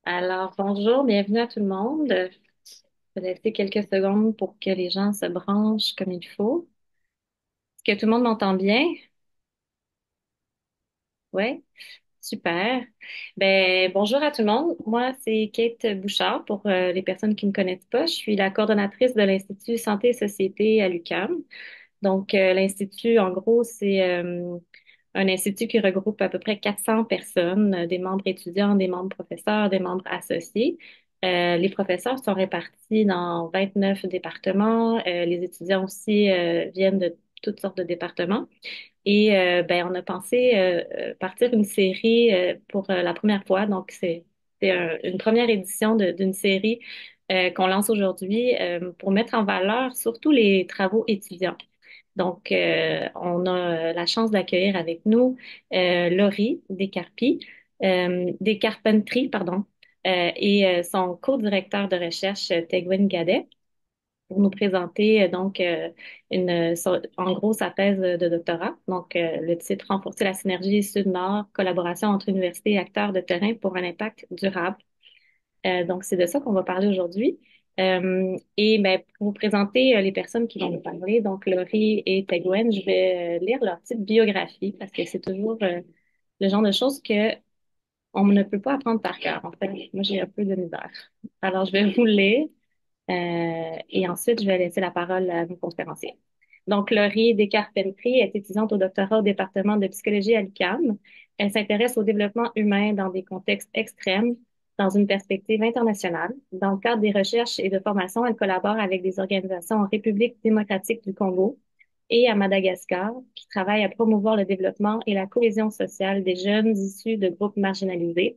Alors, bonjour, bienvenue à tout le monde. Je vais laisser quelques secondes pour que les gens se branchent comme il faut. Est-ce que tout le monde m'entend bien? Oui, super. Ben, bonjour à tout le monde. Moi, c'est Kate Bouchard pour les personnes qui ne me connaissent pas. Je suis la coordonnatrice de l'Institut Santé et Société à l'UQAM. Donc, l'Institut, en gros, c'est un institut qui regroupe à peu près 400 personnes, des membres étudiants, des membres professeurs, des membres associés. Les professeurs sont répartis dans 29 départements. Les étudiants aussi viennent de toutes sortes de départements. Et ben, on a pensé partir une série pour la première fois. Donc, c'est une première édition d'une série qu'on lance aujourd'hui pour mettre en valeur surtout les travaux étudiants. Donc, on a la chance d'accueillir avec nous Laurie Descarpentry, pardon, et son co-directeur de recherche, Tegwin Gadet, pour nous présenter en gros sa thèse de doctorat. Donc, le titre Renforcer la synergie Sud-Nord, collaboration entre universités et acteurs de terrain pour un impact durable. Donc, c'est de ça qu'on va parler aujourd'hui. Et ben, pour vous présenter les personnes qui vont nous parler, donc Laurie et Tegwen, je vais lire leur petite biographie parce que c'est toujours le genre de choses que on ne peut pas apprendre par cœur. En fait, moi, j'ai un peu de misère. Alors, je vais vous le lire. Et ensuite, je vais laisser la parole à nos conférenciers. Donc, Laurie Descarpentry est étudiante au doctorat au département de psychologie à l'UQAM. Elle s'intéresse au développement humain dans des contextes extrêmes, dans une perspective internationale. Dans le cadre des recherches et de formation, elle collabore avec des organisations en République démocratique du Congo et à Madagascar, qui travaillent à promouvoir le développement et la cohésion sociale des jeunes issus de groupes marginalisés.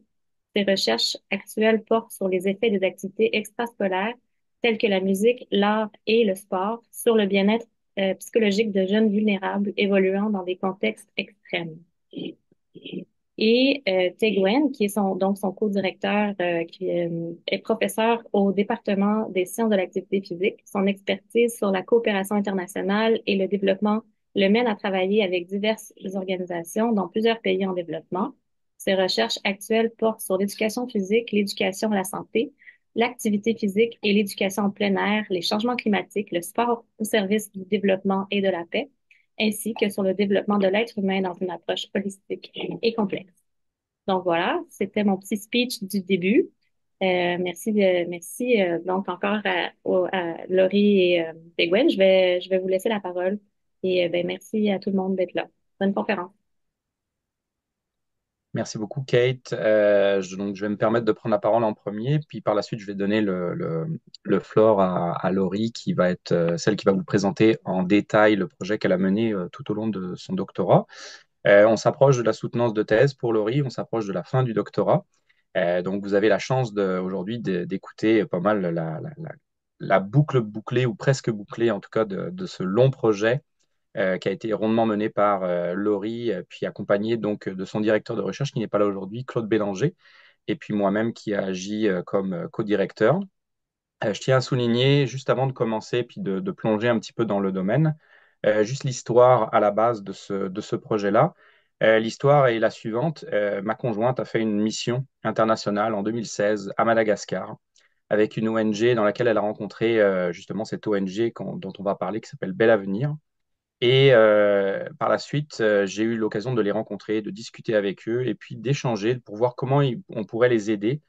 Ses recherches actuelles portent sur les effets des activités extrascolaires telles que la musique, l'art et le sport sur le bien-être psychologique de jeunes vulnérables évoluant dans des contextes extrêmes. Et Teguen, qui est donc son co-directeur, qui est professeur au département des sciences de l'activité physique. Son expertise sur la coopération internationale et le développement le mène à travailler avec diverses organisations dans plusieurs pays en développement. Ses recherches actuelles portent sur l'éducation physique, l'éducation à la santé, l'activité physique et l'éducation en plein air, les changements climatiques, le sport au service du développement et de la paix, ainsi que sur le développement de l'être humain dans une approche holistique et complexe. Donc voilà, c'était mon petit speech du début. Merci donc encore à Laurie et Tegwen. Je vais vous laisser la parole et ben, merci à tout le monde d'être là. Bonne conférence. Merci beaucoup, Kate. Donc, je vais me permettre de prendre la parole en premier, puis par la suite, je vais donner le floor à Laurie, qui va être celle qui va vous présenter en détail le projet qu'elle a mené tout au long de son doctorat. On s'approche de la soutenance de thèse pour Laurie, on s'approche de la fin du doctorat. Donc, vous avez la chance aujourd'hui d'écouter pas mal la boucle bouclée, ou presque bouclée en tout cas, de ce long projet qui a été rondement mené par Laurie, puis accompagné donc de son directeur de recherche qui n'est pas là aujourd'hui, Claude Bélanger, et puis moi-même qui ai agi comme co-directeur. Je tiens à souligner, juste avant de commencer, puis de plonger un petit peu dans le domaine, juste l'histoire à la base de ce projet-là. L'histoire est la suivante. Ma conjointe a fait une mission internationale en 2016 à Madagascar avec une ONG dans laquelle elle a rencontré justement cette ONG dont on va parler qui s'appelle Bel Avenir. Et par la suite, j'ai eu l'occasion de les rencontrer, de discuter avec eux et puis d'échanger pour voir comment on pourrait les aider,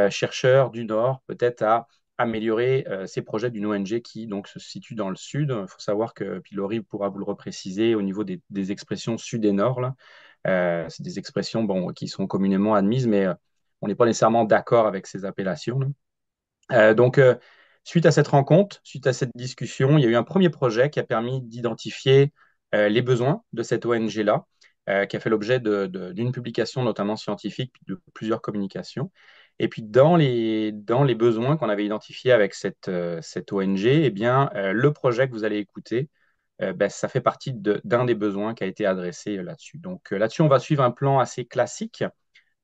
chercheurs du Nord, peut-être à améliorer ces projets d'une ONG qui donc se situe dans le sud. Il faut savoir que, puis Laurie pourra vous le repréciser, au niveau des expressions sud et nord, là, c'est des expressions bon, qui sont communément admises, mais on n'est pas nécessairement d'accord avec ces appellations, là. Donc, suite à cette rencontre, suite à cette discussion, il y a eu un premier projet qui a permis d'identifier les besoins de cette ONG-là, qui a fait l'objet d'une publication notamment scientifique, puis de plusieurs communications. Et puis dans les besoins qu'on avait identifiés avec cette ONG, eh bien, le projet que vous allez écouter, ben, ça fait partie d'un des besoins qui a été adressé là-dessus. Donc là-dessus, on va suivre un plan assez classique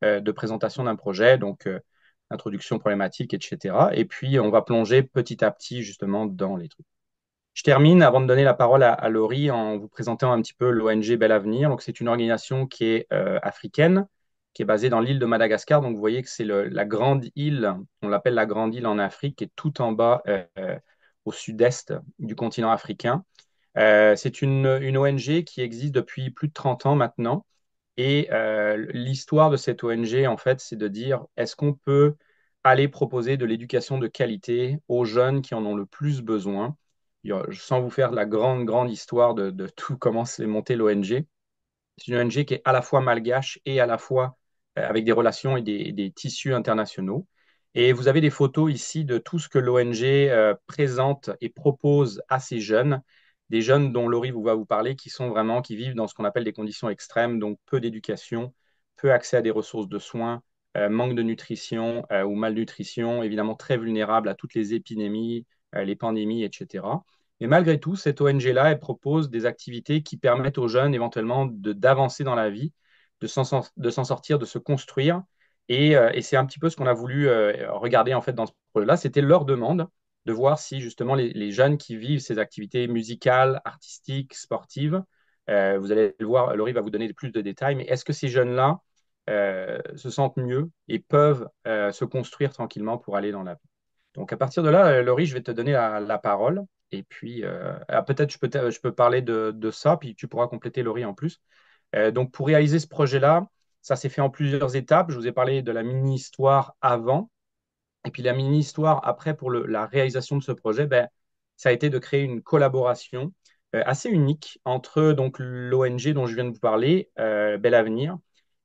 de présentation d'un projet, donc introduction problématique, etc. Et puis, on va plonger petit à petit justement dans les trucs. Je termine avant de donner la parole à Laurie en vous présentant un petit peu l'ONG Bel Avenir. Donc, c'est une organisation qui est africaine, qui est basée dans l'île de Madagascar. Donc, vous voyez que c'est la grande île, on l'appelle la grande île en Afrique, qui est tout en bas au sud-est du continent africain. C'est une ONG qui existe depuis plus de 30 ans maintenant. Et l'histoire de cette ONG, en fait, c'est de dire, est-ce qu'on peut aller proposer de l'éducation de qualité aux jeunes qui en ont le plus besoin? Sans vous faire la grande, grande histoire de tout comment s'est montée l'ONG, c'est une ONG qui est à la fois malgache et à la fois avec des relations et des tissus internationaux. Et vous avez des photos ici de tout ce que l'ONG présente et propose à ces jeunes, des jeunes dont Laurie va vous parler, qui sont vraiment, qui vivent dans ce qu'on appelle des conditions extrêmes, donc peu d'éducation, peu accès à des ressources de soins, manque de nutrition ou malnutrition, évidemment très vulnérables à toutes les épidémies, les pandémies, etc. Mais malgré tout, cette ONG-là, elle propose des activités qui permettent aux jeunes éventuellement d'avancer dans la vie, de s'en sortir, de se construire. Et c'est un petit peu ce qu'on a voulu regarder en fait dans ce projet-là. C'était leur demande de voir si justement les jeunes qui vivent ces activités musicales, artistiques, sportives, vous allez le voir, Laurie va vous donner plus de détails, mais est-ce que ces jeunes-là se sentent mieux et peuvent se construire tranquillement pour aller dans la vie? Donc à partir de là, Laurie, je vais te donner la parole. Et puis, peut-être je peux parler de ça, puis tu pourras compléter, Laurie, en plus. Donc pour réaliser ce projet-là, ça s'est fait en plusieurs étapes. Je vous ai parlé de la mini-histoire avant. Et puis la mini-histoire après, pour la réalisation de ce projet, ben, ça a été de créer une collaboration assez unique entre donc l'ONG dont je viens de vous parler, Bel Avenir,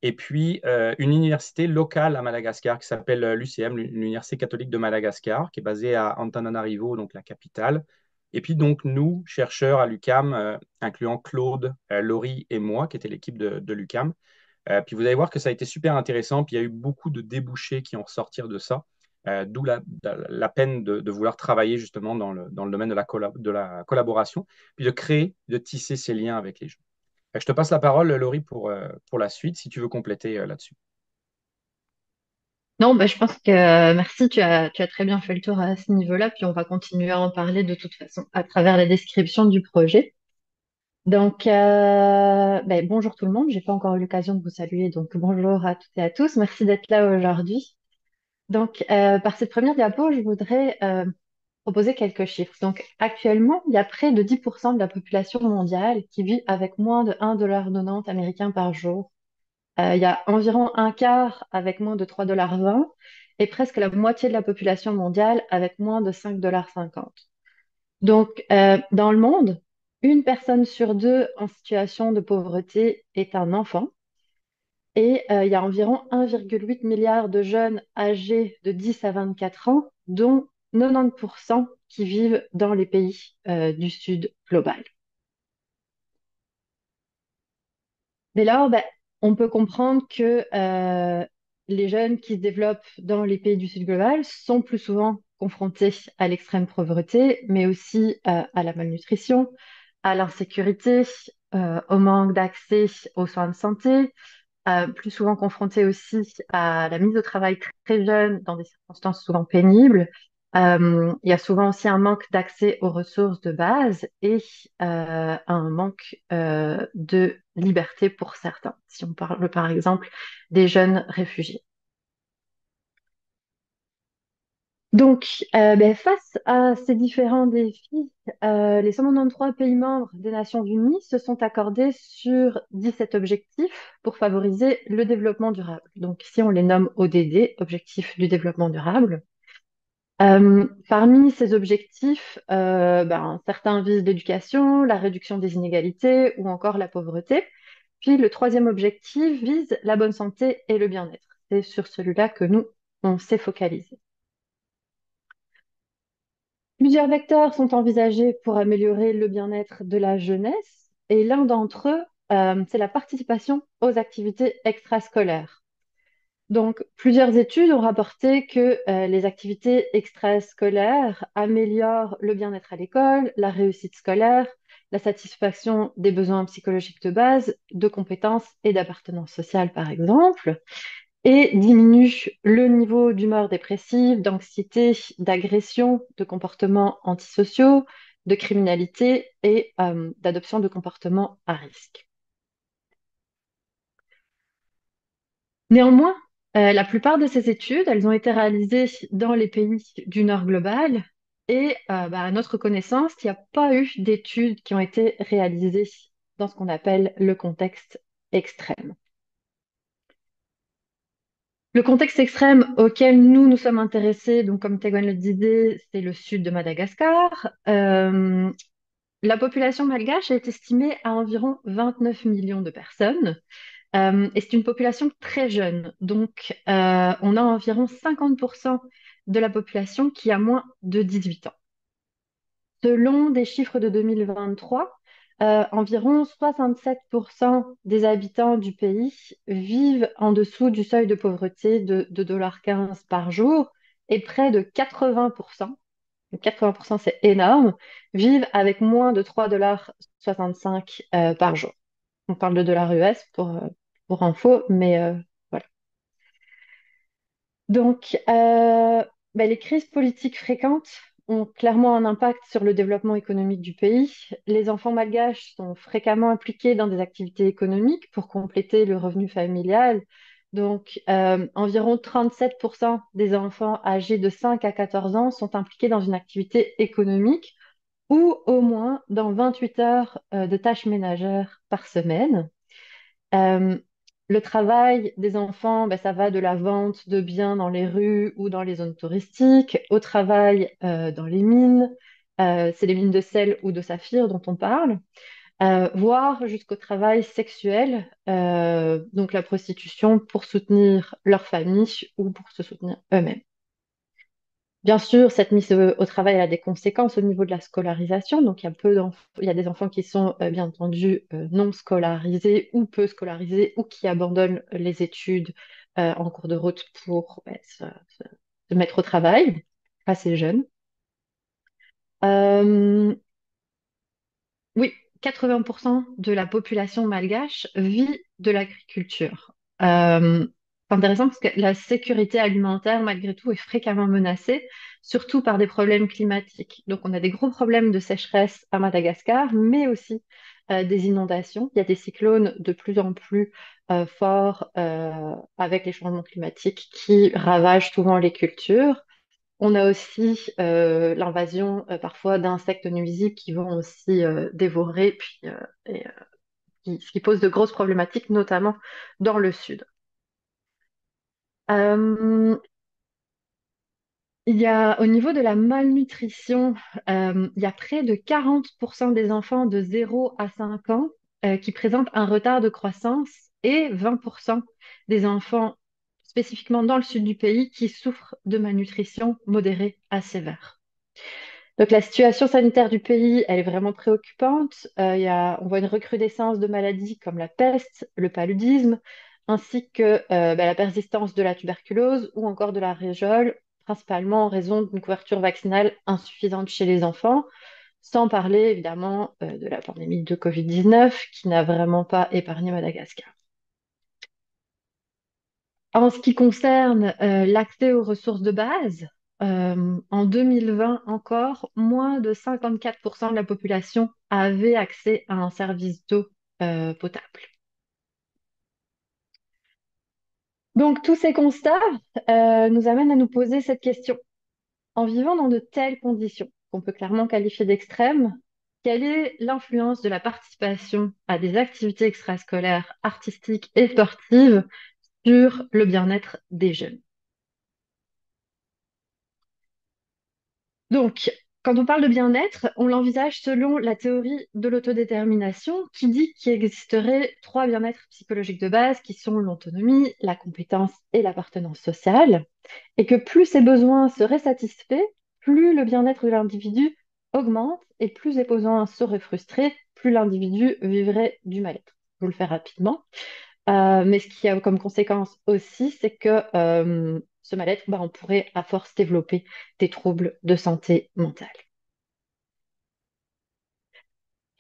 et puis une université locale à Madagascar qui s'appelle l'UCM, l'Université catholique de Madagascar, qui est basée à Antananarivo, donc la capitale. Et puis donc nous, chercheurs à l'UQAM, incluant Claude, Laurie et moi, qui était l'équipe de l'UQAM. Puis vous allez voir que ça a été super intéressant, puis il y a eu beaucoup de débouchés qui ont ressorti de ça. D'où la peine de vouloir travailler justement dans le domaine de la collaboration, puis de créer, de tisser ces liens avec les gens. Je te passe la parole, Laurie, pour la suite, si tu veux compléter là-dessus. Non, bah, je pense que merci, tu as très bien fait le tour à ce niveau-là, puis on va continuer à en parler de toute façon à travers la description du projet. Donc, bonjour tout le monde, j'ai pas encore eu l'occasion de vous saluer, donc bonjour à toutes et à tous, merci d'être là aujourd'hui. Donc, par cette première diapo, je voudrais proposer quelques chiffres. Donc, actuellement, il y a près de 10% de la population mondiale qui vit avec moins de 1,90 $ américain par jour. Il y a environ un quart avec moins de 3,20 $ et presque la moitié de la population mondiale avec moins de 5,50 $. Donc, dans le monde, une personne sur deux en situation de pauvreté est un enfant et il y a environ 1,8 milliard de jeunes âgés de 10 à 24 ans, dont 90% qui vivent dans les pays du Sud global. Dès lors, on peut comprendre que les jeunes qui se développent dans les pays du Sud global sont plus souvent confrontés à l'extrême pauvreté, mais aussi à la malnutrition, à l'insécurité, au manque d'accès aux soins de santé, plus souvent confrontés aussi à la mise au travail très jeune dans des circonstances souvent pénibles. Il y a souvent aussi un manque d'accès aux ressources de base et un manque de liberté pour certains, si on parle par exemple des jeunes réfugiés. Donc, face à ces différents défis, les 193 pays membres des Nations Unies se sont accordés sur 17 objectifs pour favoriser le développement durable. Donc, ici, on les nomme ODD, Objectifs du développement durable. Parmi ces objectifs, certains visent l'éducation, la réduction des inégalités ou encore la pauvreté. Puis, le troisième objectif vise la bonne santé et le bien-être. C'est sur celui-là que nous, on s'est focalisé. Plusieurs vecteurs sont envisagés pour améliorer le bien-être de la jeunesse et l'un d'entre eux, c'est la participation aux activités extrascolaires. Donc, plusieurs études ont rapporté que les activités extrascolaires améliorent le bien-être à l'école, la réussite scolaire, la satisfaction des besoins psychologiques de base, de compétences et d'appartenance sociale, par exemple, et diminue le niveau d'humeur dépressive, d'anxiété, d'agression, de comportements antisociaux, de criminalité et d'adoption de comportements à risque. Néanmoins, la plupart de ces études, elles ont été réalisées dans les pays du Nord global et à notre connaissance, il n'y a pas eu d'études qui ont été réalisées dans ce qu'on appelle le contexte extrême. Le contexte extrême auquel nous sommes intéressés, donc comme Taïwan le disait, c'est le sud de Madagascar. La population malgache est estimée à environ 29 millions de personnes. Et c'est une population très jeune. Donc, on a environ 50% de la population qui a moins de 18 ans. Selon des chiffres de 2023, environ 67% des habitants du pays vivent en dessous du seuil de pauvreté de 2,15 $ par jour et près de 80%, donc 80% c'est énorme, vivent avec moins de 3,65 $ par jour. On parle de dollars US pour info, mais voilà. Donc, les crises politiques fréquentes ont clairement un impact sur le développement économique du pays. Les enfants malgaches sont fréquemment impliqués dans des activités économiques pour compléter le revenu familial. Donc, environ 37% des enfants âgés de 5 à 14 ans sont impliqués dans une activité économique ou au moins dans 28 heures de tâches ménagères par semaine. Euh, le travail des enfants, ça va de la vente de biens dans les rues ou dans les zones touristiques, au travail dans les mines, c'est les mines de sel ou de saphir dont on parle, voire jusqu'au travail sexuel, donc la prostitution pour soutenir leur famille ou pour se soutenir eux-mêmes. Bien sûr, cette mise au travail elle a des conséquences au niveau de la scolarisation. Donc, il y a des enfants qui sont bien entendu non scolarisés ou peu scolarisés ou qui abandonnent les études en cours de route pour se mettre au travail, assez jeunes. Euh, oui, 80% de la population malgache vit de l'agriculture. C'est intéressant parce que la sécurité alimentaire, malgré tout, est fréquemment menacée, surtout par des problèmes climatiques. Donc, on a des gros problèmes de sécheresse à Madagascar, mais aussi des inondations. Il y a des cyclones de plus en plus forts avec les changements climatiques qui ravagent souvent les cultures. On a aussi l'invasion parfois d'insectes nuisibles qui vont aussi dévorer, ce qui pose de grosses problématiques, notamment dans le sud. Euh, il y a, au niveau de la malnutrition, il y a près de 40% des enfants de 0 à 5 ans qui présentent un retard de croissance et 20% des enfants, spécifiquement dans le sud du pays, qui souffrent de malnutrition modérée à sévère. Donc la situation sanitaire du pays, elle est vraiment préoccupante. On voit une recrudescence de maladies comme la peste, le paludisme, ainsi que la persistance de la tuberculose ou encore de la rougeole, principalement en raison d'une couverture vaccinale insuffisante chez les enfants, sans parler évidemment de la pandémie de Covid-19 qui n'a vraiment pas épargné Madagascar. En ce qui concerne l'accès aux ressources de base, en 2020 encore, moins de 54% de la population avait accès à un service d'eau potable. Donc tous ces constats nous amènent à nous poser cette question. En vivant dans de telles conditions, qu'on peut clairement qualifier d'extrêmes, quelle est l'influence de la participation à des activités extrascolaires, artistiques et sportives sur le bien-être des jeunes? Donc, quand on parle de bien-être, on l'envisage selon la théorie de l'autodétermination qui dit qu'il existerait trois bien-être psychologiques de base qui sont l'autonomie, la compétence et l'appartenance sociale, et que plus ces besoins seraient satisfaits, plus le bien-être de l'individu augmente et plus les besoins seraient frustrés, plus l'individu vivrait du mal-être. Je vous le fais rapidement. Mais ce qui a comme conséquence aussi, c'est que ce mal-être, on pourrait à force développer des troubles de santé mentale.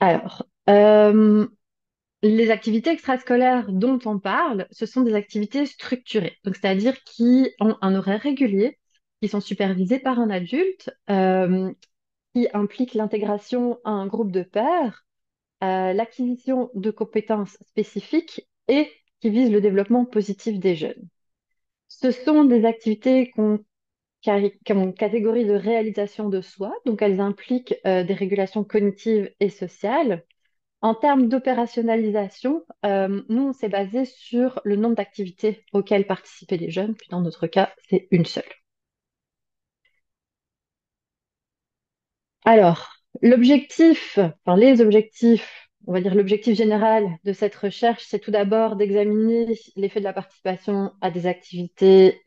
Alors, les activités extrascolaires dont on parle, ce sont des activités structurées, donc c'est-à-dire qui ont un horaire régulier, qui sont supervisées par un adulte, qui impliquent l'intégration à un groupe de pairs, l'acquisition de compétences spécifiques et qui visent le développement positif des jeunes. Ce sont des activités comme catégorie de réalisation de soi, donc elles impliquent des régulations cognitives et sociales. En termes d'opérationnalisation, nous, on s'est basé sur le nombre d'activités auxquelles participaient les jeunes, puis dans notre cas, c'est une seule. Alors, les objectifs, on va dire l'objectif général de cette recherche, c'est tout d'abord d'examiner l'effet de la participation à des activités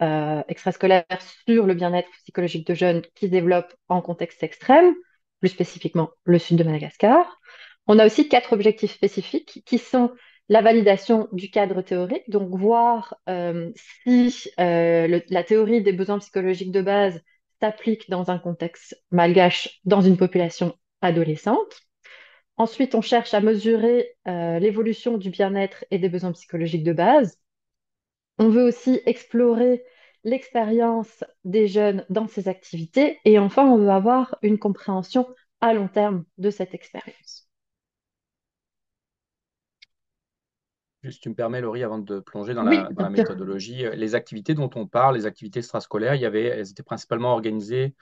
extrascolaires sur le bien-être psychologique de jeunes qui se développent en contexte extrême, plus spécifiquement le sud de Madagascar. On a aussi 4 objectifs spécifiques qui sont la validation du cadre théorique, donc voir si la théorie des besoins psychologiques de base s'applique dans un contexte malgache, dans une population adolescente. Ensuite, on cherche à mesurer l'évolution du bien-être et des besoins psychologiques de base. On veut aussi explorer l'expérience des jeunes dans ces activités. Et enfin, on veut avoir une compréhension à long terme de cette expérience. Juste, tu me permets, Laurie, avant de plonger dans Oui, la bien sûr. méthodologie, les activités dont on parle, les activités extrascolaires, elles étaient principalement organisées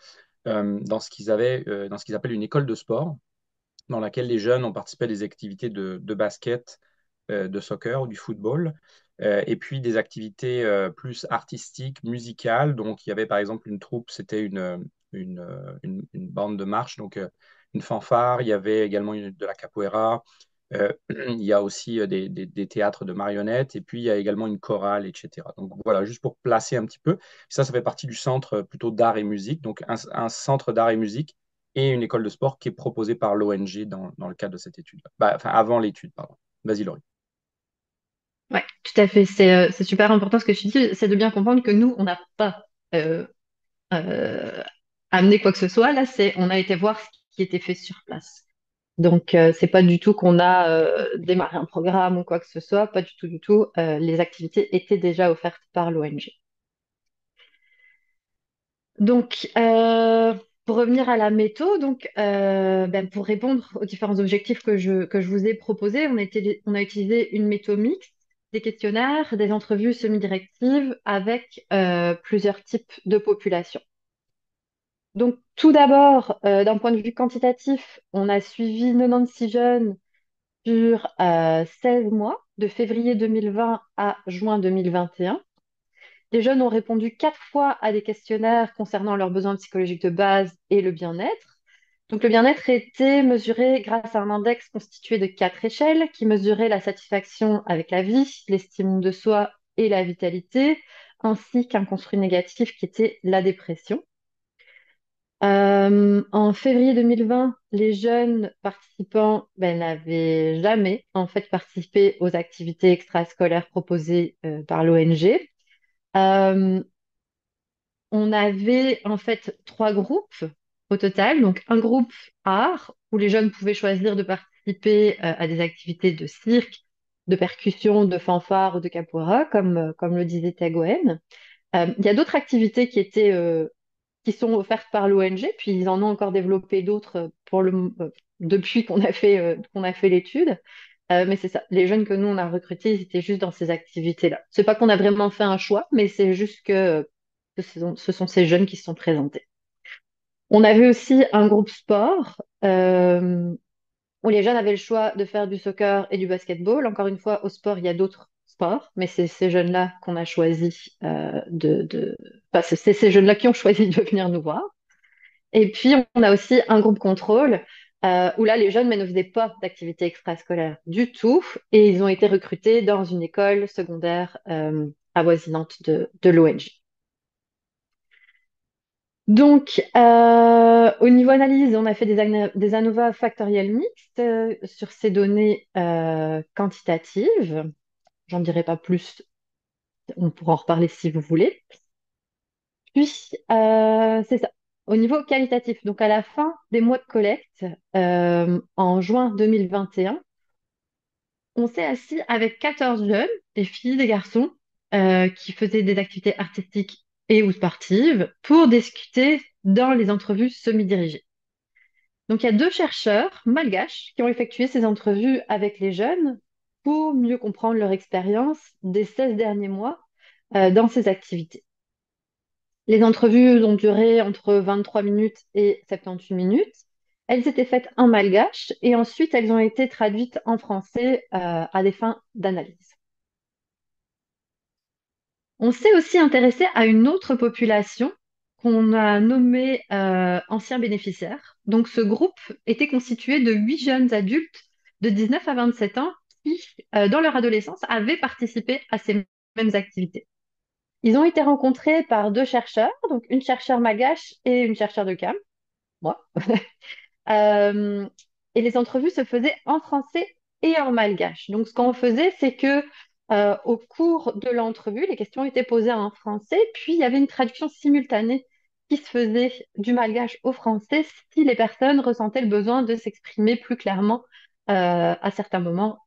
dans ce qu'ils appellent une école de sport, dans laquelle les jeunes ont participé à des activités de basket, de soccer ou du football, et puis des activités plus artistiques, musicales. Donc, il y avait par exemple une troupe, c'était une bande de marche, donc une fanfare. Il y avait également de la capoeira. Il y a aussi des théâtres de marionnettes, et puis il y a également une chorale, etc. Donc voilà, juste pour placer un petit peu. Ça fait partie du centre plutôt d'art et musique, donc un centre d'art et musique et une école de sport qui est proposée par l'ONG dans le cadre de cette étude-là. Bah, enfin, avant l'étude, pardon. Vas-y, Laurie. Ouais, tout à fait. C'est super important ce que tu dis, c'est de bien comprendre que nous, on n'a pas euh, euh, amené quoi que ce soit. Là, on a été voir ce qui était fait sur place. Donc, c'est pas du tout qu'on a démarré un programme ou quoi que ce soit, pas du tout, du tout. Les activités étaient déjà offertes par l'ONG. Donc, pour revenir à la méthode, pour répondre aux différents objectifs que je vous ai proposés, on a utilisé une méthode mixte, des questionnaires, des entrevues semi-directives avec plusieurs types de populations. Donc, tout d'abord, d'un point de vue quantitatif, on a suivi 96 jeunes sur 16 mois, de février 2020 à juin 2021. Les jeunes ont répondu 4 fois à des questionnaires concernant leurs besoins psychologiques de base et le bien-être. Donc, le bien-être était mesuré grâce à un index constitué de 4 échelles qui mesurait la satisfaction avec la vie, l'estime de soi et la vitalité, ainsi qu'un construit négatif qui était la dépression. En février 2020, les jeunes participants n'avaient jamais en fait participé aux activités extrascolaires proposées par l'ONG. Euh, on avait en fait 3 groupes au total. Donc un groupe art où les jeunes pouvaient choisir de participer à des activités de cirque, de percussion, de fanfare ou de capoeira, comme le disait Tagoen. Il y a d'autres activités qui sont offertes par l'ONG, puis ils en ont encore développé d'autres depuis qu'on a fait l'étude. Mais c'est ça, les jeunes que nous on a recrutés, ils étaient juste dans ces activités-là. C'est pas qu'on a vraiment fait un choix, mais c'est juste que ce sont ces jeunes qui se sont présentés. On avait aussi un groupe sport où les jeunes avaient le choix de faire du soccer et du basketball. Encore une fois, au sport, il y a d'autres sports, mais c'est ces jeunes-là qu'on a choisi enfin, c'est ces jeunes-là qui ont choisi de venir nous voir. Et puis, on a aussi un groupe contrôle où là, les jeunes mais ne faisaient pas d'activité extrascolaire du tout et ils ont été recrutés dans une école secondaire avoisinante de l'ONG. Donc, au niveau analyse, on a fait des ANOVA factoriels mixtes sur ces données quantitatives. J'en dirai pas plus, on pourra en reparler si vous voulez. Puis, c'est ça. Au niveau qualitatif, donc à la fin des mois de collecte, en juin 2021, on s'est assis avec 14 jeunes, des filles, des garçons, qui faisaient des activités artistiques et ou sportives pour discuter dans les entrevues semi-dirigées. Donc, il y a 2 chercheurs malgaches qui ont effectué ces entrevues avec les jeunes pour mieux comprendre leur expérience des 16 derniers mois dans ces activités. Les entrevues ont duré entre 23 minutes et 78 minutes. Elles étaient faites en malgache et ensuite elles ont été traduites en français à des fins d'analyse. On s'est aussi intéressé à une autre population qu'on a nommée anciens bénéficiaires. Donc ce groupe était constitué de 8 jeunes adultes de 19 à 27 ans qui, dans leur adolescence, avaient participé à ces mêmes activités. Ils ont été rencontrés par deux chercheurs, donc une chercheure malgache et une chercheure de CAM, moi. Euh, et les entrevues se faisaient en français et en malgache. Donc, ce qu'on faisait, c'est que au cours de l'entrevue, les questions étaient posées en français, puis il y avait une traduction simultanée qui se faisait du malgache au français si les personnes ressentaient le besoin de s'exprimer plus clairement à certains moments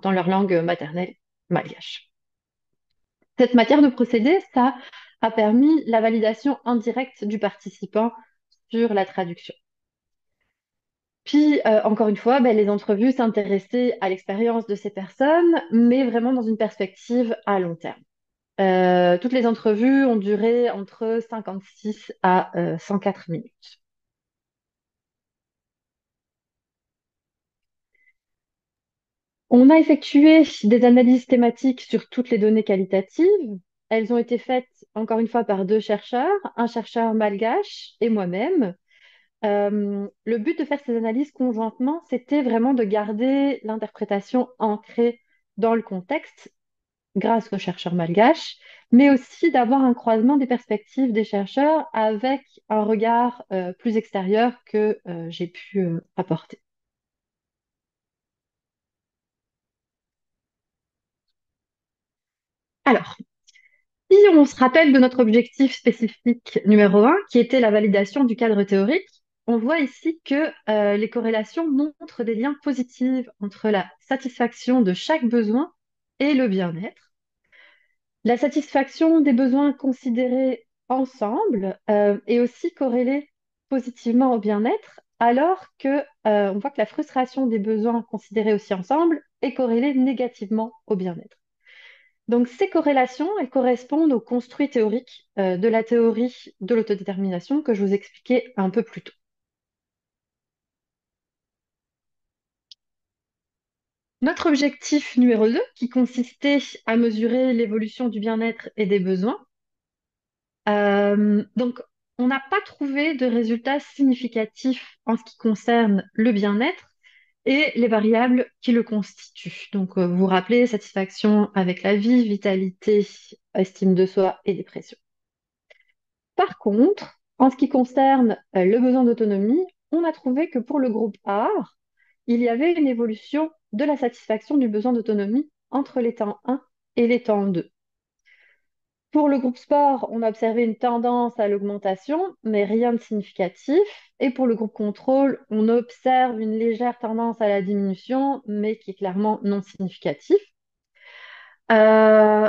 dans leur langue maternelle malgache. Cette matière de procédé, ça a permis la validation indirecte du participant sur la traduction. Puis, encore une fois, ben, les entrevues s'intéressaient à l'expérience de ces personnes, mais vraiment dans une perspective à long terme. Toutes les entrevues ont duré entre 56 à 104 minutes. On a effectué des analyses thématiques sur toutes les données qualitatives. Elles ont été faites, encore une fois, par deux chercheurs, un chercheur malgache et moi-même. Le but de faire ces analyses conjointement, c'était vraiment de garder l'interprétation ancrée dans le contexte grâce aux chercheurs malgaches, mais aussi d'avoir un croisement des perspectives des chercheurs avec un regard plus extérieur que j'ai pu apporter. Alors, si on se rappelle de notre objectif spécifique numéro un, qui était la validation du cadre théorique, on voit ici que les corrélations montrent des liens positifs entre la satisfaction de chaque besoin et le bien-être. La satisfaction des besoins considérés ensemble est aussi corrélée positivement au bien-être, alors que on voit que la frustration des besoins considérés aussi ensemble est corrélée négativement au bien-être. Donc ces corrélations, elles correspondent au construit théorique de la théorie de l'autodétermination que je vous expliquais un peu plus tôt. Notre objectif numéro 2, qui consistait à mesurer l'évolution du bien-être et des besoins, donc, on n'a pas trouvé de résultats significatifs en ce qui concerne le bien-être et les variables qui le constituent. Donc, vous vous rappelez, satisfaction avec la vie, vitalité, estime de soi et dépression. Par contre, en ce qui concerne le besoin d'autonomie, on a trouvé que pour le groupe A, il y avait une évolution de la satisfaction du besoin d'autonomie entre les temps 1 et les temps 2. Pour le groupe sport, on a observé une tendance à l'augmentation, mais rien de significatif. Et pour le groupe contrôle, on observe une légère tendance à la diminution, mais qui est clairement non significative. Euh,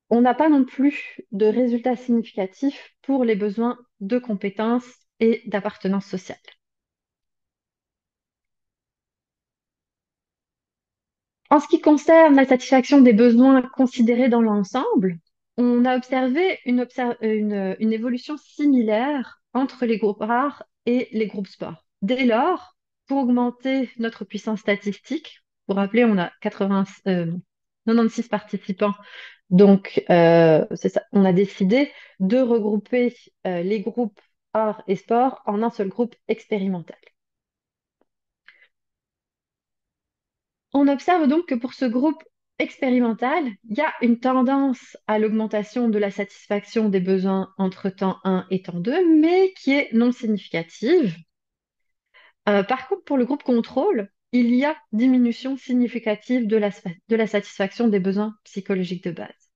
on n'a pas non plus de résultats significatifs pour les besoins de compétences et d'appartenance sociale. En ce qui concerne la satisfaction des besoins considérés dans l'ensemble, on a observé une évolution similaire entre les groupes rares et les groupes sport. Dès lors, pour augmenter notre puissance statistique, vous vous rappelez, on a 96 participants, donc c'est ça, on a décidé de regrouper les groupes art et sport en un seul groupe expérimental. On observe donc que pour ce groupe expérimental, il y a une tendance à l'augmentation de la satisfaction des besoins entre temps 1 et temps 2, mais qui est non significative. Par contre, pour le groupe contrôle, il y a diminution significative de la satisfaction des besoins psychologiques de base.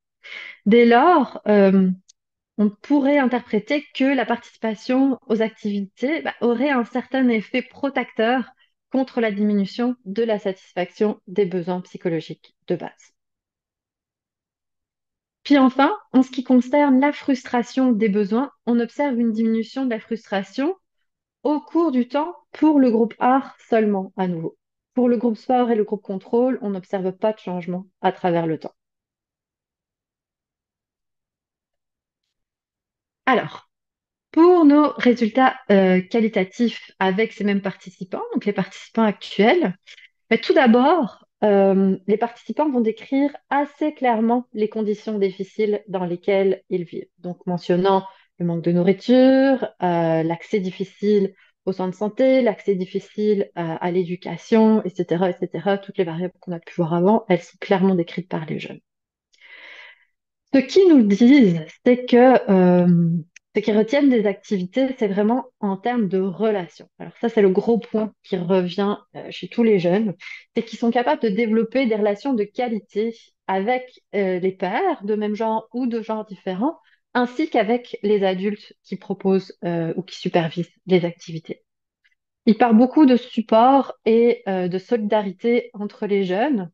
Dès lors, on pourrait interpréter que la participation aux activités aurait un certain effet protecteur contre la diminution de la satisfaction des besoins psychologiques de base. Puis enfin, en ce qui concerne la frustration des besoins, on observe une diminution de la frustration au cours du temps pour le groupe art seulement, à nouveau. Pour le groupe sport et le groupe contrôle, on n'observe pas de changement à travers le temps. Alors, pour nos résultats qualitatifs avec ces mêmes participants, donc les participants actuels, tout d'abord, les participants vont décrire assez clairement les conditions difficiles dans lesquelles ils vivent. Donc, mentionnant le manque de nourriture, l'accès difficile aux soins de santé, l'accès difficile à l'éducation, etc., etc. Toutes les variables qu'on a pu voir avant, elles sont clairement décrites par les jeunes. Ce qu'ils nous disent, ce qu'ils retiennent des activités, c'est vraiment en termes de relations. Alors ça, c'est le gros point qui revient chez tous les jeunes, c'est qu'ils sont capables de développer des relations de qualité avec les pairs de même genre ou de genres différents, ainsi qu'avec les adultes qui proposent ou qui supervisent les activités. Ils parlent beaucoup de support et de solidarité entre les jeunes.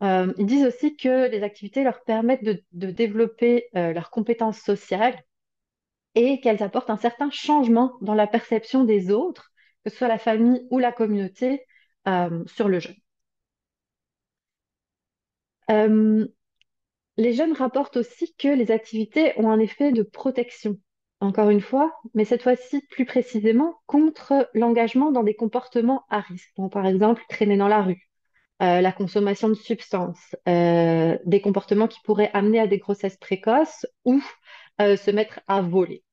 Ils disent aussi que les activités leur permettent de développer leurs compétences sociales et qu'elles apportent un certain changement dans la perception des autres, que ce soit la famille ou la communauté, sur le jeune. Euh, les jeunes rapportent aussi que les activités ont un effet de protection, encore une fois, mais cette fois-ci plus précisément contre l'engagement dans des comportements à risque. Donc, par exemple, traîner dans la rue, la consommation de substances, des comportements qui pourraient amener à des grossesses précoces ou se mettre à voler.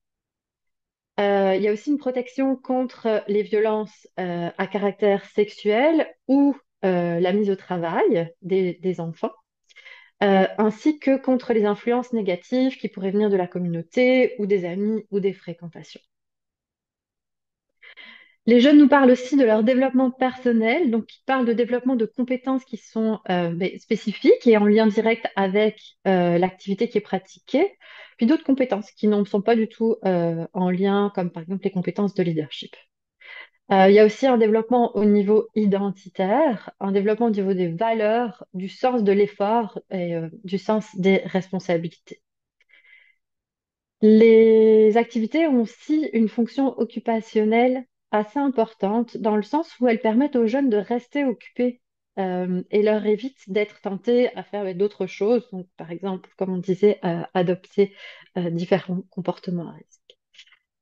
Il y a aussi une protection contre les violences à caractère sexuel ou la mise au travail des enfants, ainsi que contre les influences négatives qui pourraient venir de la communauté ou des amis ou des fréquentations. Les jeunes nous parlent aussi de leur développement personnel, donc ils parlent de développement de compétences qui sont spécifiques et en lien direct avec l'activité qui est pratiquée, puis d'autres compétences qui ne sont pas du tout en lien, comme par exemple les compétences de leadership. Il y a aussi un développement au niveau identitaire, un développement au niveau des valeurs, du sens de l'effort et du sens des responsabilités. Les activités ont aussi une fonction occupationnelle assez importante dans le sens où elles permettent aux jeunes de rester occupés et leur évitent d'être tentés à faire d'autres choses. Donc, par exemple, comme on disait, adopter différents comportements à risque.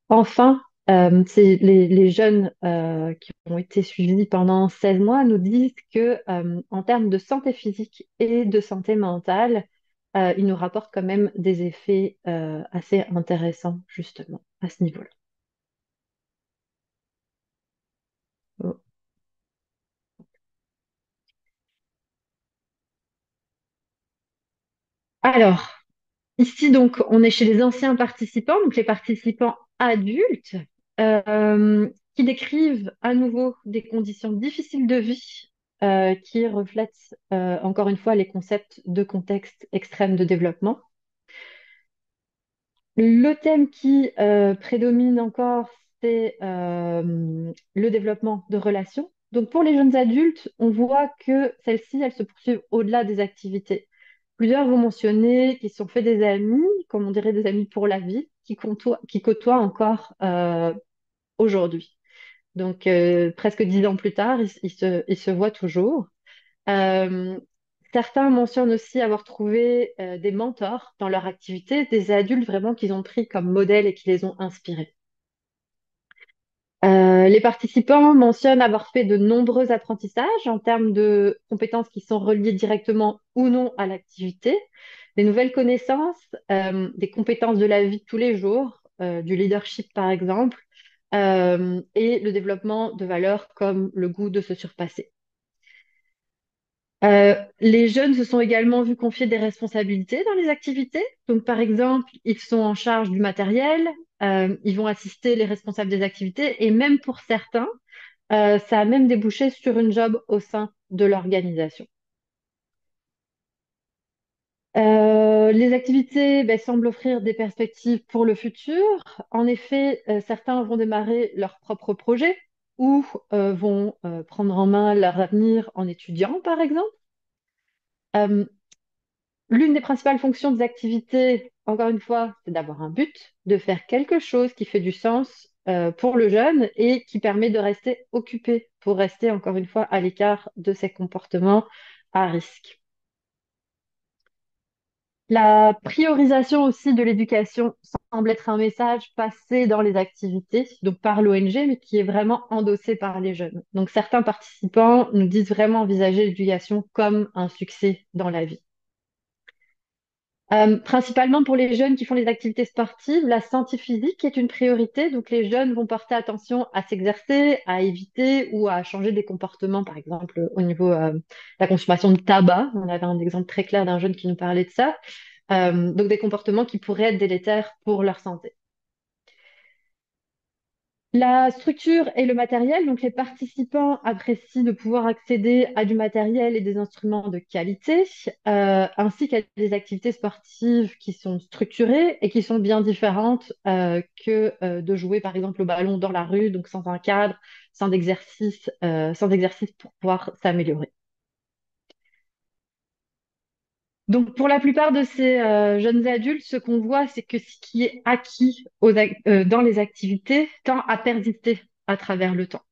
Enfin, c'est les jeunes qui ont été suivis pendant 16 mois nous disent que en termes de santé physique et de santé mentale, ils nous rapportent quand même des effets assez intéressants justement à ce niveau-là. Oh. Alors, ici donc, on est chez les anciens participants, donc les participants adultes, qui décrivent à nouveau des conditions difficiles de vie qui reflètent encore une fois les concepts de contexte extrême de développement. Le thème qui prédomine encore, c'est le développement de relations. Donc pour les jeunes adultes, on voit que celles-ci, elles se poursuivent au-delà des activités. Plusieurs vont mentionner qu'ils se sont fait des amis, comme on dirait des amis pour la vie, qui côtoient encore aujourd'hui. Donc presque 10 ans plus tard, ils se voient toujours. Euh, Certains mentionnent aussi avoir trouvé des mentors dans leur activité, des adultes vraiment qu'ils ont pris comme modèle et qui les ont inspirés. Les participants mentionnent avoir fait de nombreux apprentissages en termes de compétences qui sont reliées directement ou non à l'activité, des nouvelles connaissances, des compétences de la vie de tous les jours, du leadership par exemple, et le développement de valeurs comme le goût de se surpasser. Les jeunes se sont également vus confier des responsabilités dans les activités. Donc, par exemple, ils sont en charge du matériel, ils vont assister les responsables des activités et même pour certains, ça a même débouché sur une job au sein de l'organisation. Les activités semblent offrir des perspectives pour le futur. En effet, certains vont démarrer leur propre projet ou vont prendre en main leur avenir en étudiant, par exemple. Euh, L'une des principales fonctions des activités, encore une fois, c'est d'avoir un but, de faire quelque chose qui fait du sens pour le jeune et qui permet de rester occupé pour rester encore une fois à l'écart de ces comportements à risque. La priorisation aussi de l'éducation semble être un message passé dans les activités, donc par l'ONG, mais qui est vraiment endossé par les jeunes. Donc certains participants nous disent vraiment envisager l'éducation comme un succès dans la vie. Principalement pour les jeunes qui font les activités sportives, la santé physique est une priorité. Donc les jeunes vont porter attention à s'exercer, à éviter ou à changer des comportements, par exemple au niveau de la consommation de tabac. On avait un exemple très clair d'un jeune qui nous parlait de ça. Donc des comportements qui pourraient être délétères pour leur santé. La structure et le matériel, donc les participants apprécient de pouvoir accéder à du matériel et des instruments de qualité, ainsi qu'à des activités sportives qui sont structurées et qui sont bien différentes que de jouer par exemple au ballon dans la rue, donc sans un cadre, sans exercice pour pouvoir s'améliorer. Donc, pour la plupart de ces jeunes adultes, ce qu'on voit, c'est que ce qui est acquis dans les activités tend à persister à travers le temps.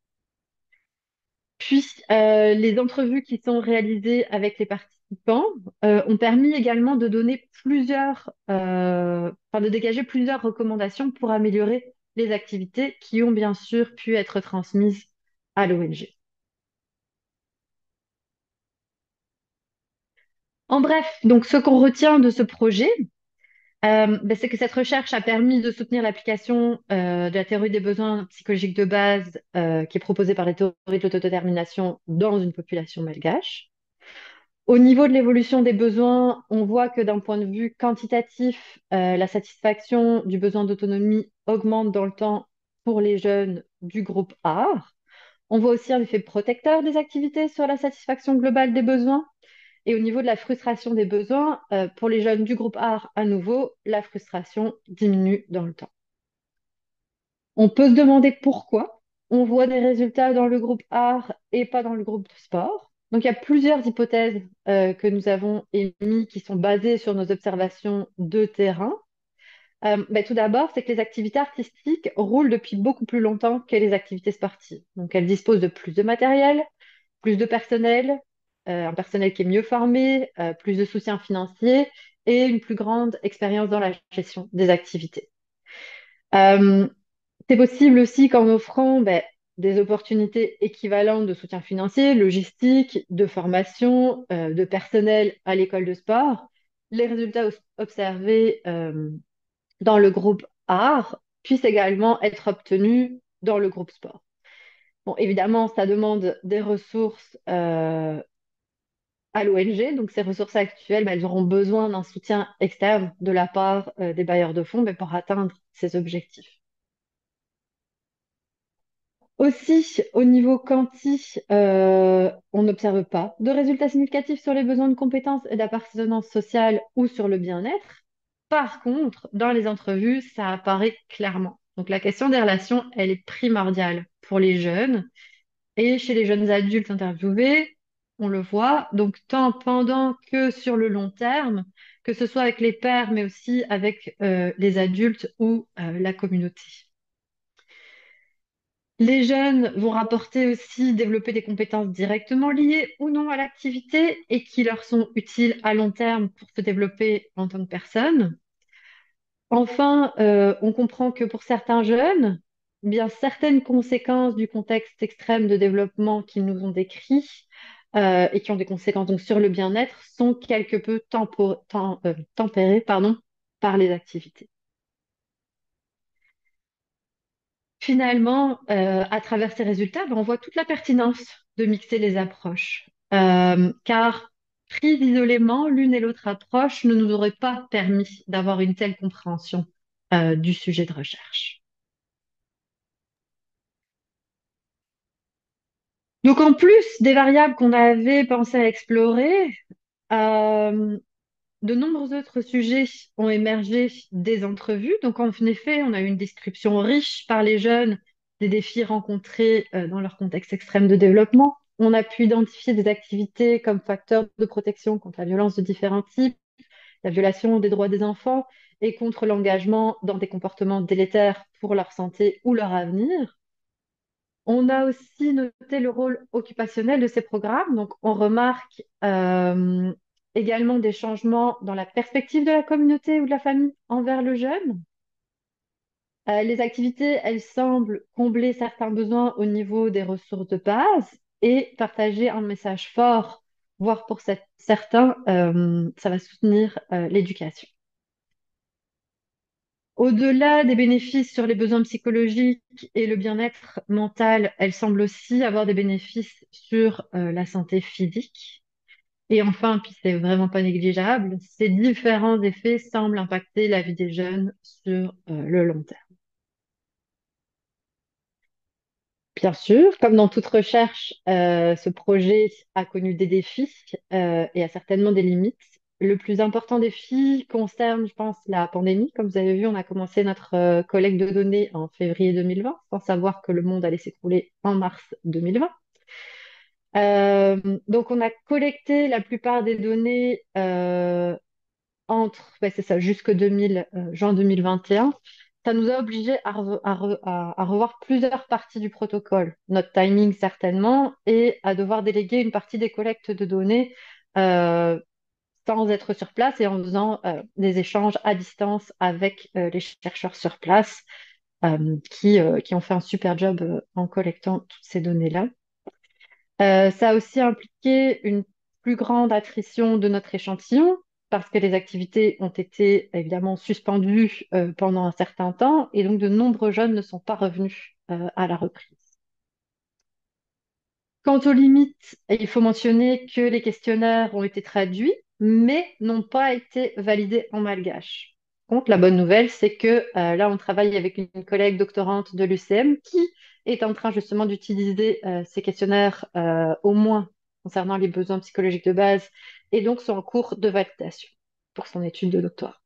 Puis, les entrevues qui sont réalisées avec les participants ont permis également de donner de dégager plusieurs recommandations pour améliorer les activités qui ont bien sûr pu être transmises à l'ONG. En bref, donc ce qu'on retient de ce projet, c'est que cette recherche a permis de soutenir l'application de la théorie des besoins psychologiques de base qui est proposée par la théorie de l'autodétermination dans une population malgache. Au niveau de l'évolution des besoins, on voit que d'un point de vue quantitatif, la satisfaction du besoin d'autonomie augmente dans le temps pour les jeunes du groupe art. On voit aussi un effet protecteur des activités sur la satisfaction globale des besoins. Et au niveau de la frustration des besoins, pour les jeunes du groupe art, à nouveau, la frustration diminue dans le temps. On peut se demander pourquoi on voit des résultats dans le groupe art et pas dans le groupe de sport. Donc, il y a plusieurs hypothèses que nous avons émises qui sont basées sur nos observations de terrain. Tout d'abord, c'est que les activités artistiques roulent depuis beaucoup plus longtemps que les activités sportives. Donc, elles disposent de plus de matériel, plus de personnel, un personnel qui est mieux formé, plus de soutien financier et une plus grande expérience dans la gestion des activités. Euh, c'est possible aussi qu'en offrant des opportunités équivalentes de soutien financier, logistique, de formation, de personnel à l'école de sport, les résultats observés dans le groupe art puissent également être obtenus dans le groupe sport. Bon, évidemment, ça demande des ressources à l'ONG, donc ces ressources actuelles, elles auront besoin d'un soutien externe de la part des bailleurs de fonds pour atteindre ces objectifs. Aussi, au niveau quanti, on n'observe pas de résultats significatifs sur les besoins de compétences et d'appartenance sociale ou sur le bien-être. Par contre, dans les entrevues, ça apparaît clairement. Donc la question des relations, elle est primordiale pour les jeunes et chez les jeunes adultes interviewés, on le voit, donc tant pendant que sur le long terme, que ce soit avec les pairs, mais aussi avec les adultes ou la communauté. Les jeunes vont rapporter aussi développer des compétences directement liées ou non à l'activité et qui leur sont utiles à long terme pour se développer en tant que personne. Enfin, on comprend que pour certains jeunes, bien certaines conséquences du contexte extrême de développement qu'ils nous ont décrit et qui ont des conséquences donc sur le bien-être sont quelque peu tempérées, par les activités. Finalement, à travers ces résultats, on voit toute la pertinence de mixer les approches, car prises isolément, l'une et l'autre approche ne nous auraient pas permis d'avoir une telle compréhension du sujet de recherche. Donc, en plus des variables qu'on avait pensé à explorer, euh, de nombreux autres sujets ont émergé des entrevues. Donc, en effet, on a eu une description riche par les jeunes des défis rencontrés dans leur contexte extrême de développement. On a pu identifier des activités comme facteurs de protection contre la violence de différents types, la violation des droits des enfants et contre l'engagement dans des comportements délétères pour leur santé ou leur avenir. On a aussi noté le rôle occupationnel de ces programmes. Donc, on remarque également des changements dans la perspective de la communauté ou de la famille envers le jeune. Les activités, elles semblent combler certains besoins au niveau des ressources de base et partager un message fort, voire pour certains, ça va soutenir l'éducation. Au-delà des bénéfices sur les besoins psychologiques et le bien-être mental, elles semblent aussi avoir des bénéfices sur la santé physique. Et enfin, puis c'est vraiment pas négligeable, ces différents effets semblent impacter la vie des jeunes sur le long terme. Bien sûr, comme dans toute recherche, ce projet a connu des défis et a certainement des limites. Le plus important défi concerne, je pense, la pandémie. Comme vous avez vu, on a commencé notre collecte de données en février 2020, sans savoir que le monde allait s'écrouler en mars 2020. Donc, on a collecté la plupart des données c'est ça, jusque juin 2021. Ça nous a obligés à revoir plusieurs parties du protocole, notre timing certainement, et à devoir déléguer une partie des collectes de données euh, sans être sur place et en faisant des échanges à distance avec les chercheurs sur place qui ont fait un super job en collectant toutes ces données-là. Ça a aussi impliqué une plus grande attrition de notre échantillon parce que les activités ont été évidemment suspendues pendant un certain temps et donc de nombreux jeunes ne sont pas revenus à la reprise. Quant aux limites, il faut mentionner que les questionnaires ont été traduits mais n'ont pas été validés en malgache. Par contre, la bonne nouvelle, c'est que là, on travaille avec une collègue doctorante de l'UCM qui est en train justement d'utiliser ces questionnaires au moins concernant les besoins psychologiques de base et donc sont en cours de validation pour son étude de doctorat.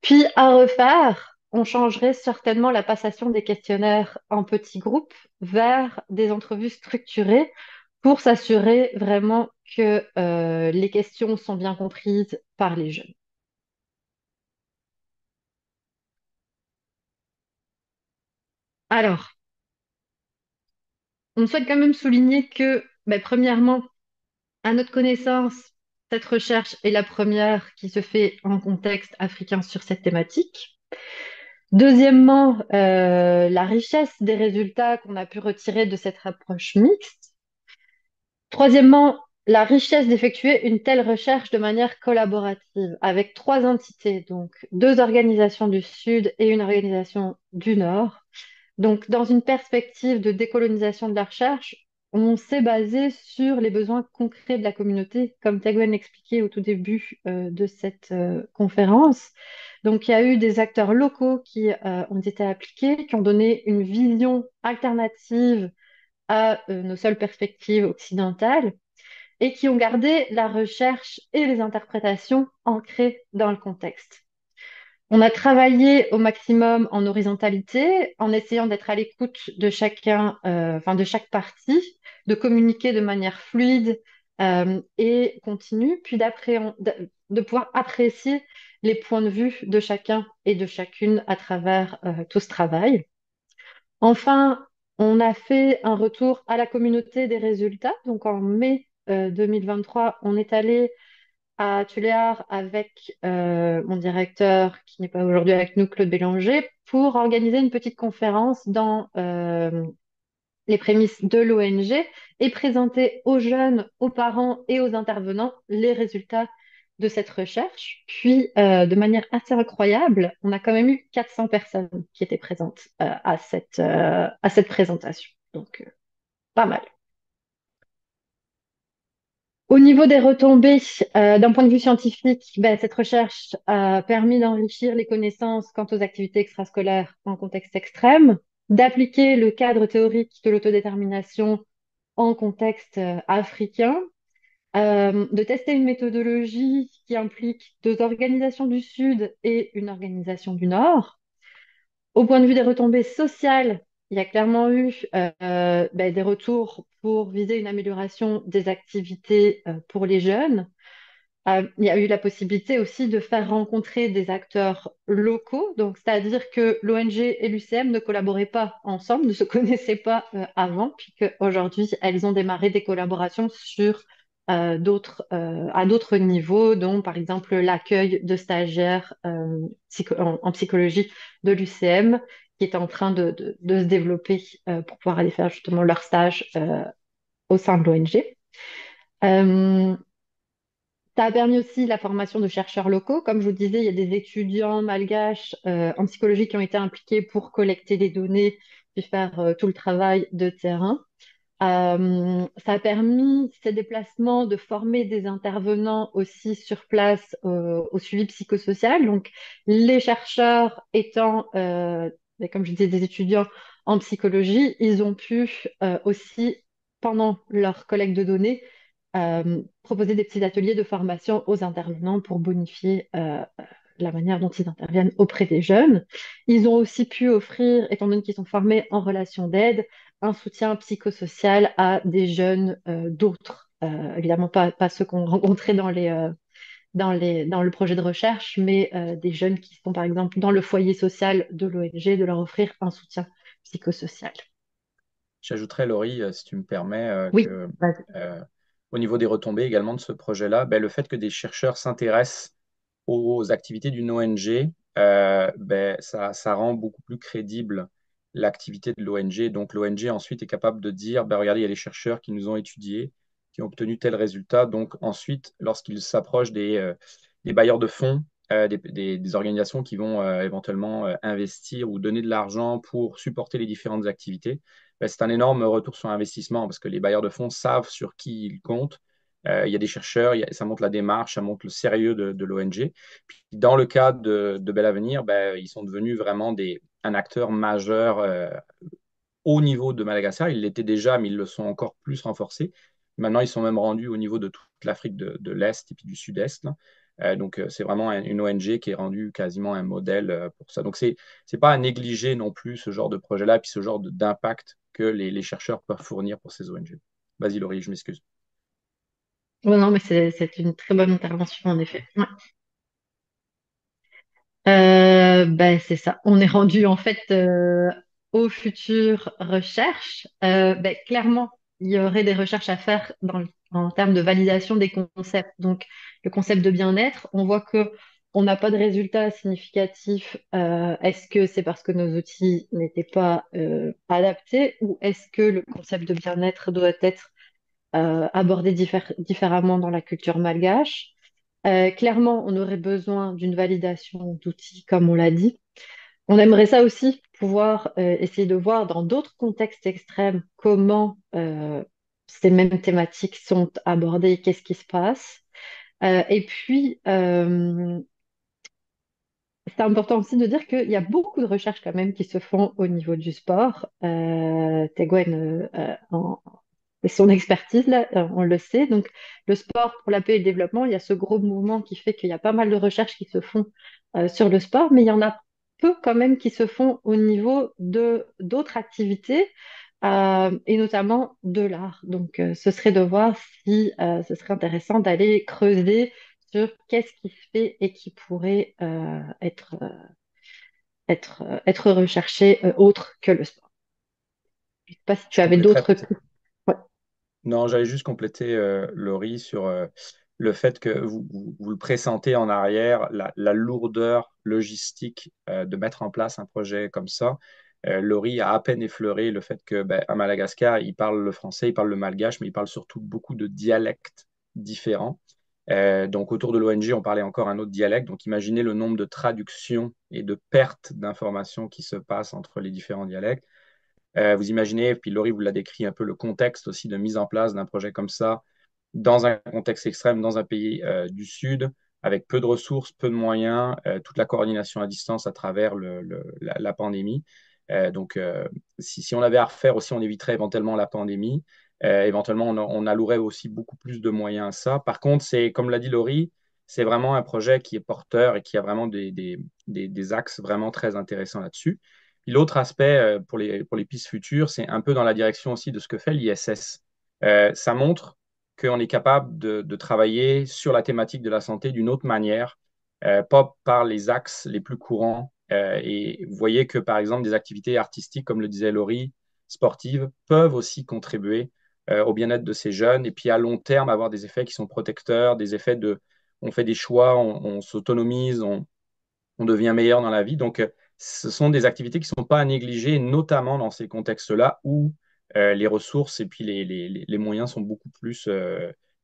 Puis à refaire, on changerait certainement la passation des questionnaires en petits groupes vers des entrevues structurées pour s'assurer vraiment que les questions sont bien comprises par les jeunes. Alors, on souhaite quand même souligner que, premièrement, à notre connaissance, cette recherche est la première qui se fait en contexte africain sur cette thématique. Deuxièmement, la richesse des résultats qu'on a pu retirer de cette approche mixte. Troisièmement, la richesse d'effectuer une telle recherche de manière collaborative avec trois entités, donc deux organisations du Sud et une organisation du Nord. Donc, dans une perspective de décolonisation de la recherche, on s'est basé sur les besoins concrets de la communauté, comme Teguen l'expliquait au tout début de cette conférence. Donc, il y a eu des acteurs locaux qui ont été appliqués, qui ont donné une vision alternative à nos seules perspectives occidentales et qui ont gardé la recherche et les interprétations ancrées dans le contexte. On a travaillé au maximum en horizontalité, en essayant d'être à l'écoute de chacun, de chaque partie, de communiquer de manière fluide et continue, puis de pouvoir apprécier les points de vue de chacun et de chacune à travers tout ce travail. Enfin, on a fait un retour à la communauté des résultats. Donc en mai 2023, on est allé à Tuléar avec mon directeur, qui n'est pas aujourd'hui avec nous, Claude Bélanger, pour organiser une petite conférence dans les prémices de l'ONG et présenter aux jeunes, aux parents et aux intervenants les résultats de cette recherche. Puis, de manière assez incroyable, on a quand même eu 400 personnes qui étaient présentes à cette présentation. Donc, pas mal. Au niveau des retombées, d'un point de vue scientifique, cette recherche a permis d'enrichir les connaissances quant aux activités extrascolaires en contexte extrême, d'appliquer le cadre théorique de l'autodétermination en contexte africain, de tester une méthodologie qui implique deux organisations du Sud et une organisation du Nord. Au point de vue des retombées sociales, il y a clairement eu des retours pour viser une amélioration des activités pour les jeunes, il y a eu la possibilité aussi de faire rencontrer des acteurs locaux. Donc, c'est-à-dire que l'ONG et l'UCM ne collaboraient pas ensemble, ne se connaissaient pas avant, puis qu'aujourd'hui, elles ont démarré des collaborations à d'autres niveaux, dont par exemple l'accueil de stagiaires en psychologie de l'UCM, qui est en train de se développer pour pouvoir aller faire justement leur stage au sein de l'ONG. Ça a permis aussi la formation de chercheurs locaux. Comme je vous disais, il y a des étudiants malgaches en psychologie qui ont été impliqués pour collecter des données puis faire tout le travail de terrain. Ça a permis ces déplacements de former des intervenants aussi sur place au suivi psychosocial. Donc, les chercheurs étant, comme je disais, des étudiants en psychologie, ils ont pu aussi, pendant leur collecte de données, proposer des petits ateliers de formation aux intervenants pour bonifier la manière dont ils interviennent auprès des jeunes. Ils ont aussi pu offrir, étant donné qu'ils sont formés en relation d'aide, un soutien psychosocial à des jeunes d'autres. Évidemment, pas ceux qu'on rencontrait dans le projet de recherche, mais des jeunes qui sont, par exemple, dans le foyer social de l'ONG, de leur offrir un soutien psychosocial. J'ajouterais, Laurie, si tu me permets, Oui, que vas-y. euh, au niveau des retombées également de ce projet-là, ben, le fait que des chercheurs s'intéressent aux activités d'une ONG, ben, ça rend beaucoup plus crédible l'activité de l'ONG. Donc l'ONG ensuite est capable de dire, ben, regardez, il y a des chercheurs qui nous ont étudiés, qui ont obtenu tel résultat. Donc ensuite, lorsqu'ils s'approchent des bailleurs de fonds, des organisations qui vont éventuellement investir ou donner de l'argent pour supporter les différentes activités, ben, c'est un énorme retour sur investissement parce que les bailleurs de fonds savent sur qui ils comptent. Il y a des chercheurs, ça montre la démarche, ça montre le sérieux de l'ONG. Puis dans le cas de Bel Avenir, ben, ils sont devenus vraiment un acteur majeur au niveau de Madagascar. Ils l'étaient déjà, mais ils le sont encore plus renforcés. Maintenant, ils sont même rendus au niveau de toute l'Afrique de l'Est et puis du Sud-Est, là. C'est vraiment une ONG qui est rendue quasiment un modèle pour ça. Donc, c'est pas à négliger non plus ce genre de projet-là, puis ce genre d'impact que les chercheurs peuvent fournir pour ces ONG. Vas-y, Laurie, je m'excuse. Ouais, non, mais c'est une très bonne intervention, en effet. Ouais. Ben, c'est ça. On est rendu en fait aux futures recherches. Ben, clairement, il y aurait des recherches à faire en termes de validation des concepts. Donc, le concept de bien-être, on voit que on n'a pas de résultats significatifs. Est-ce que c'est parce que nos outils n'étaient pas adaptés ou est-ce que le concept de bien-être doit être abordé différemment dans la culture malgache? Clairement, on aurait besoin d'une validation d'outils, comme on l'a dit. On aimerait ça aussi, pouvoir essayer de voir dans d'autres contextes extrêmes comment ces mêmes thématiques sont abordées, qu'est-ce qui se passe. Et puis, c'est important aussi de dire qu'il y a beaucoup de recherches quand même qui se font au niveau du sport. Teguen et son expertise, là, on le sait. Donc, le sport pour la paix et le développement, il y a ce gros mouvement qui fait qu'il y a pas mal de recherches qui se font sur le sport, mais il y en a peu quand même qui se font au niveau de d'autres activités et notamment de l'art. Donc, ce serait de voir si ce serait intéressant d'aller creuser sur qu'est-ce qui se fait et qui pourrait être recherché autre que le sport. Je ne sais pas si tu Je avais compléterais d'autres... peut-être. Ouais. Non, j'allais juste compléter, Laurie, sur le fait que vous le pressentez en arrière, la lourdeur logistique de mettre en place un projet comme ça. Laurie a à peine effleuré le fait que ben, à Madagascar, il parle le français, il parle le malgache, mais il parle surtout beaucoup de dialectes différents. Donc autour de l'ONG, on parlait encore un autre dialecte. Donc imaginez le nombre de traductions et de pertes d'informations qui se passent entre les différents dialectes. Vous imaginez, puis Laurie vous l'a décrit un peu le contexte aussi de mise en place d'un projet comme ça, dans un contexte extrême, dans un pays du Sud, avec peu de ressources, peu de moyens, toute la coordination à distance à travers la pandémie. Si on avait à refaire aussi, on éviterait éventuellement la pandémie. Éventuellement, on allouerait aussi beaucoup plus de moyens à ça. Par contre, c'est comme l'a dit Laurie, c'est vraiment un projet qui est porteur et qui a vraiment des axes vraiment très intéressants là-dessus. Puis l'autre aspect pour les pistes futures, c'est un peu dans la direction aussi de ce que fait l'ISS. Ça montre qu'on est capable de travailler sur la thématique de la santé d'une autre manière, pas par les axes les plus courants. Et vous voyez que, par exemple, des activités artistiques, comme le disait Laurie, sportives, peuvent aussi contribuer au bien-être de ces jeunes et puis à long terme avoir des effets qui sont protecteurs, des effets de, on fait des choix, on s'autonomise, on devient meilleur dans la vie. Donc, ce sont des activités qui ne sont pas à négliger, notamment dans ces contextes-là où les ressources et puis les moyens sont beaucoup plus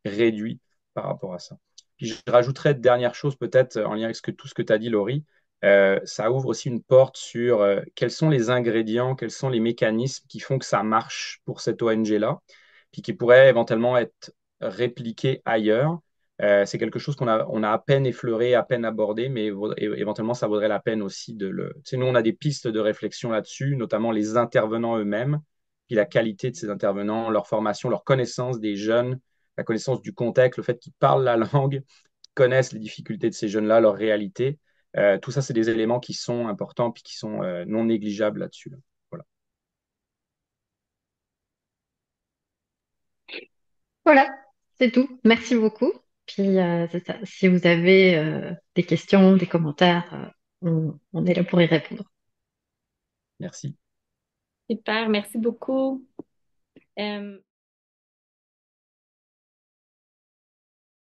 réduits par rapport à ça. Puis je rajouterais dernière chose, peut-être en lien avec tout ce que tu as dit, Laurie, ça ouvre aussi une porte sur quels sont les ingrédients, quels sont les mécanismes qui font que ça marche pour cette ONG-là, puis qui pourraient éventuellement être répliqués ailleurs. C'est quelque chose on a à peine effleuré, à peine abordé, mais éventuellement, ça vaudrait la peine aussi de le. Tu sais, nous, on a des pistes de réflexion là-dessus, notamment les intervenants eux-mêmes, puis la qualité de ces intervenants, leur formation, leur connaissance des jeunes, la connaissance du contexte, le fait qu'ils parlent la langue, qu'ils connaissent les difficultés de ces jeunes-là, leur réalité. Tout ça, c'est des éléments qui sont importants puis qui sont non négligeables là-dessus, là. Voilà. Voilà, c'est tout. Merci beaucoup. Puis, c'est ça. Si vous avez des questions, des commentaires, on est là pour y répondre. Merci. Super, merci beaucoup.